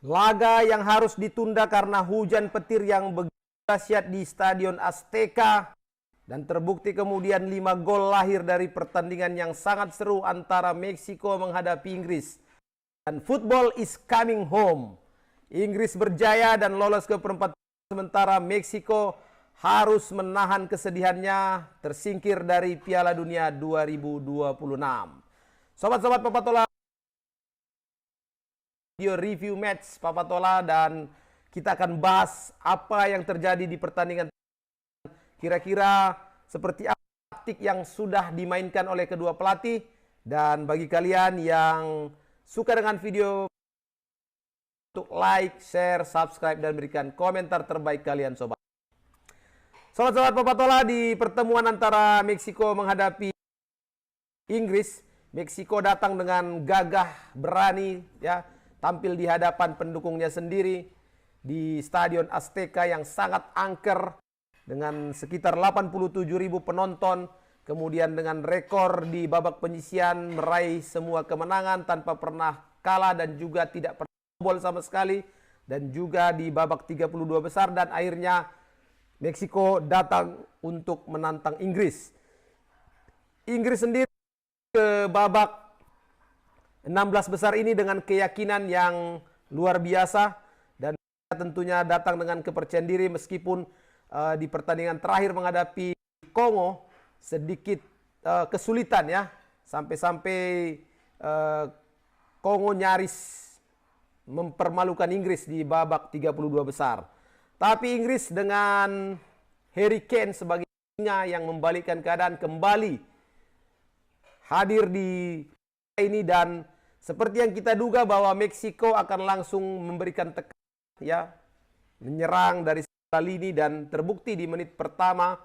Laga yang harus ditunda karena hujan petir yang begitu dahsyat di Stadion Azteca, dan terbukti kemudian 5 gol lahir dari pertandingan yang sangat seru antara Meksiko menghadapi Inggris. Dan football is coming home. Inggris berjaya dan lolos ke perempat final, sementara Meksiko harus menahan kesedihannya tersingkir dari Piala Dunia 2026. Sobat-sobat Papatola, video review match Papatola, dan kita akan bahas apa yang terjadi di pertandingan. Kira-kira seperti apa taktik yang sudah dimainkan oleh kedua pelatih. Dan bagi kalian yang suka dengan video, untuk like, share, subscribe, dan berikan komentar terbaik kalian, sobat. Sobat-sobat Papatola, di pertemuan antara Meksiko menghadapi Inggris, Meksiko datang dengan gagah, berani, ya, tampil di hadapan pendukungnya sendiri di Stadion Azteca yang sangat angker dengan sekitar 87.000 penonton, kemudian dengan rekor di babak penyisian meraih semua kemenangan tanpa pernah kalah dan juga tidak pernah bol sama sekali, dan juga di babak 32 besar, dan akhirnya Meksiko datang untuk menantang Inggris. Inggris sendiri ke babak 16 besar ini dengan keyakinan yang luar biasa, dan tentunya datang dengan kepercayaan diri meskipun di pertandingan terakhir menghadapi Kongo sedikit kesulitan, ya, sampai-sampai Kongo nyaris mempermalukan Inggris di babak 32 besar. Tapi Inggris dengan Harry Kane sebagai singa yang membalikkan keadaan kembali hadir di ini, dan seperti yang kita duga bahwa Meksiko akan langsung memberikan tekanan, ya, menyerang dari segala lini, dan terbukti di menit pertama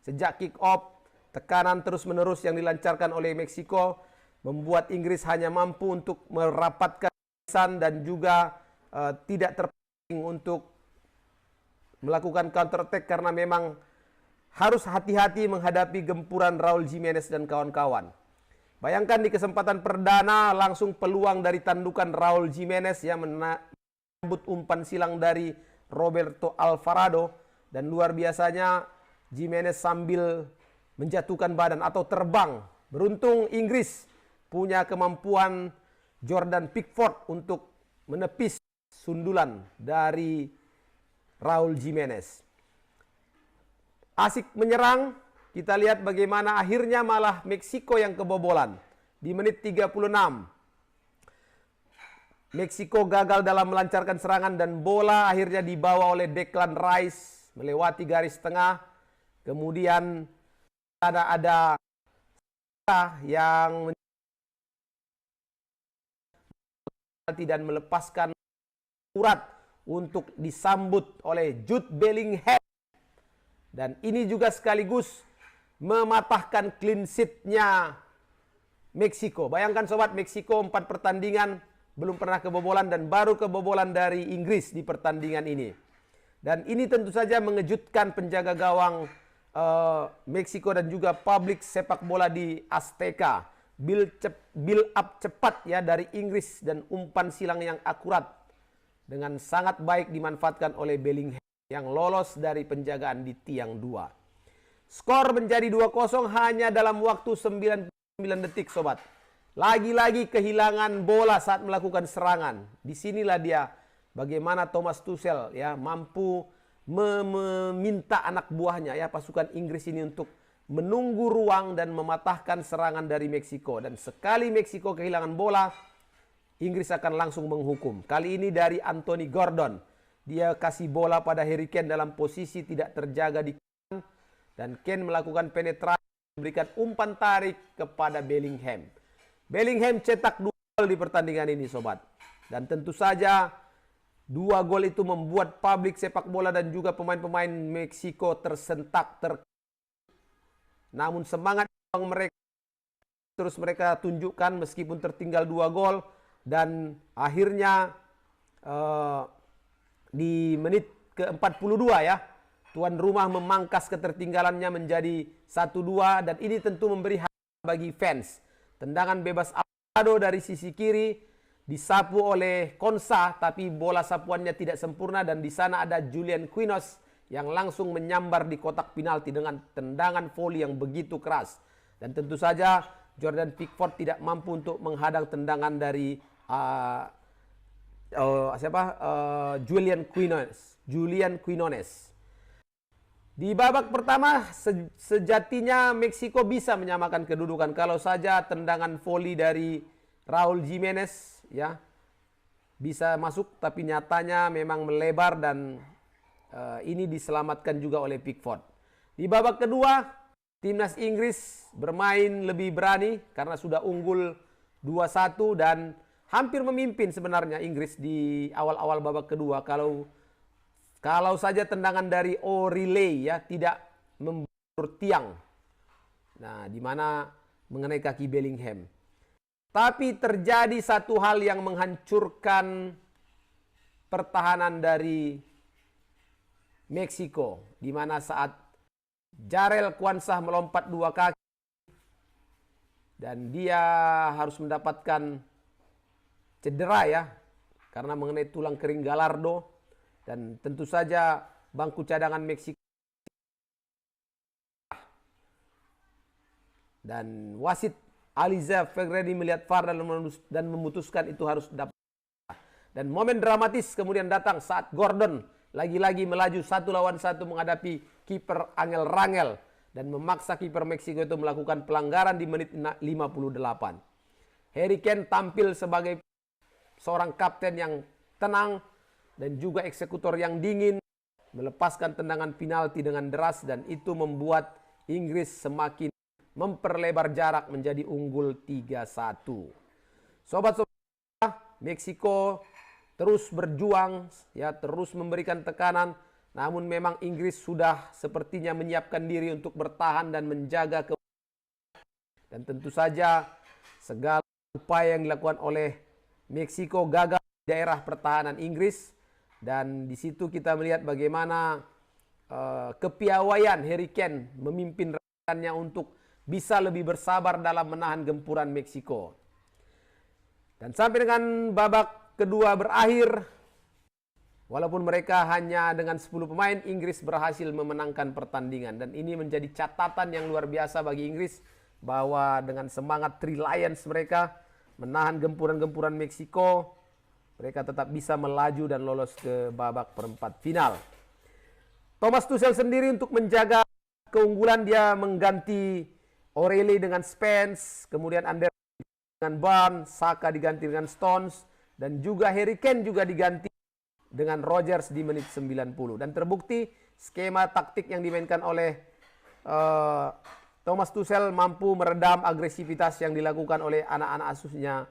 sejak kick off tekanan terus-menerus yang dilancarkan oleh Meksiko membuat Inggris hanya mampu untuk merapatkan dan juga tidak terpancing untuk melakukan counter attack karena memang harus hati-hati menghadapi gempuran Raul Jimenez dan kawan-kawan. Bayangkan di kesempatan perdana langsung peluang dari tandukan Raul Jimenez yang menyambut umpan silang dari Roberto Alvarado, dan luar biasanya Jimenez sambil menjatuhkan badan atau terbang. Beruntung Inggris punya kemampuan Jordan Pickford untuk menepis sundulan dari Raul Jimenez. Asik menyerang, kita lihat bagaimana akhirnya malah Meksiko yang kebobolan. Di menit 36, Meksiko gagal dalam melancarkan serangan dan bola akhirnya dibawa oleh Declan Rice melewati garis tengah. Kemudian ada yang dan melepaskan urat untuk disambut oleh Jude Bellingham. Dan ini juga sekaligus mematahkan clean sheet-nya Meksiko. Bayangkan sobat, Meksiko 4 pertandingan belum pernah kebobolan, dan baru kebobolan dari Inggris di pertandingan ini. Dan ini tentu saja mengejutkan penjaga gawang Meksiko dan juga publik sepak bola di Azteca. Build up cepat, ya, dari Inggris dan umpan silang yang akurat dengan sangat baik dimanfaatkan oleh Bellingham yang lolos dari penjagaan di tiang 2. Skor menjadi 2-0 hanya dalam waktu 99 detik, sobat. Lagi-lagi kehilangan bola saat melakukan serangan. Disinilah dia bagaimana Thomas Tuchel, ya, mampu meminta anak buahnya, ya, pasukan Inggris ini untuk menunggu ruang dan mematahkan serangan dari Meksiko. Dan sekali Meksiko kehilangan bola, Inggris akan langsung menghukum. Kali ini dari Anthony Gordon. Dia kasih bola pada Harry Kane dalam posisi tidak terjaga di kanan, dan Kane melakukan penetrasi, memberikan umpan tarik kepada Bellingham. Bellingham cetak 2 gol di pertandingan ini, sobat. Dan tentu saja 2 gol itu membuat publik sepak bola dan juga pemain-pemain Meksiko tersentak, namun semangat mereka terus mereka tunjukkan meskipun tertinggal 2 gol, dan akhirnya di menit ke-42, ya, tuan rumah memangkas ketertinggalannya menjadi 1-2, dan ini tentu memberi harapan bagi fans. Tendangan bebas Alvarado dari sisi kiri disapu oleh Konsa, tapi bola sapuannya tidak sempurna dan di sana ada Julian Quinones yang langsung menyambar di kotak penalti dengan tendangan voli yang begitu keras. Dan tentu saja Jordan Pickford tidak mampu untuk menghadang tendangan dari Julian Quinones. Di babak pertama sejatinya Meksiko bisa menyamakan kedudukan kalau saja tendangan voli dari Raul Jimenez ya bisa masuk, tapi nyatanya memang melebar dan ini diselamatkan juga oleh Pickford. Di babak kedua timnas Inggris bermain lebih berani karena sudah unggul 2-1 dan hampir memimpin sebenarnya Inggris di awal-awal babak kedua kalau saja tendangan dari O'Reilly ya tidak membentur tiang. Nah, di mana mengenai kaki Bellingham. Tapi terjadi satu hal yang menghancurkan pertahanan dari Meksiko, di mana saat Jarell Quansah melompat 2 kaki dan dia harus mendapatkan cedera ya karena mengenai tulang kering Gallardo. Dan tentu saja bangku cadangan Meksiko dan wasit Aliza Fegredi melihat VAR dan memutuskan itu harus dapat. Dan momen dramatis kemudian datang saat Gordon lagi-lagi melaju 1 lawan 1 menghadapi kiper Angel Rangel dan memaksa kiper Meksiko itu melakukan pelanggaran di menit 58. Harry Kane tampil sebagai seorang kapten yang tenang dan juga eksekutor yang dingin, melepaskan tendangan penalti dengan deras dan itu membuat Inggris semakin memperlebar jarak menjadi unggul 3-1. Sobat-sobat, Meksiko terus berjuang ya, terus memberikan tekanan, namun memang Inggris sudah sepertinya menyiapkan diri untuk bertahan dan menjaga dan tentu saja segala upaya yang dilakukan oleh Meksiko gagal di daerah pertahanan Inggris. Dan di situ kita melihat bagaimana kepiawaian Harry Kane memimpin rekannya untuk bisa lebih bersabar dalam menahan gempuran Meksiko. Dan sampai dengan babak kedua berakhir, walaupun mereka hanya dengan 10 pemain, Inggris berhasil memenangkan pertandingan. Dan ini menjadi catatan yang luar biasa bagi Inggris bahwa dengan semangat Three Lions mereka menahan gempuran-gempuran Meksiko, mereka tetap bisa melaju dan lolos ke babak perempat final. Thomas Tuchel sendiri untuk menjaga keunggulan dia mengganti O'Reilly dengan Spence, kemudian Anderson dengan Barnes, Saka diganti dengan Stones, dan juga Harry Kane juga diganti dengan Rodgers di menit 90. Dan terbukti skema taktik yang dimainkan oleh Thomas Tuchel mampu meredam agresivitas yang dilakukan oleh anak-anak asuhnya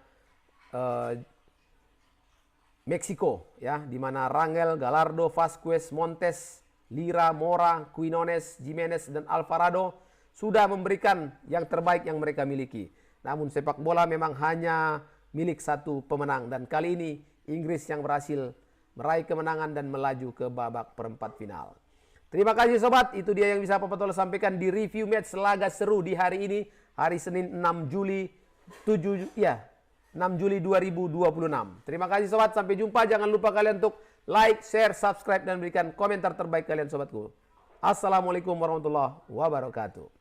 Meksiko ya, di mana Rangel, Gallardo, Vasquez, Montes, Lira, Mora, Quinones, Jimenez dan Alvarado sudah memberikan yang terbaik yang mereka miliki. Namun sepak bola memang hanya milik satu pemenang dan kali ini Inggris yang berhasil meraih kemenangan dan melaju ke babak perempat final. Terima kasih sobat, itu dia yang bisa Papa Tola sampaikan di review match laga seru di hari ini, hari Senin 6 Juli 6 Juli 2026. Terima kasih sobat, sampai jumpa. Jangan lupa kalian untuk like, share, subscribe, dan berikan komentar terbaik kalian sobatku. Assalamualaikum warahmatullahi wabarakatuh.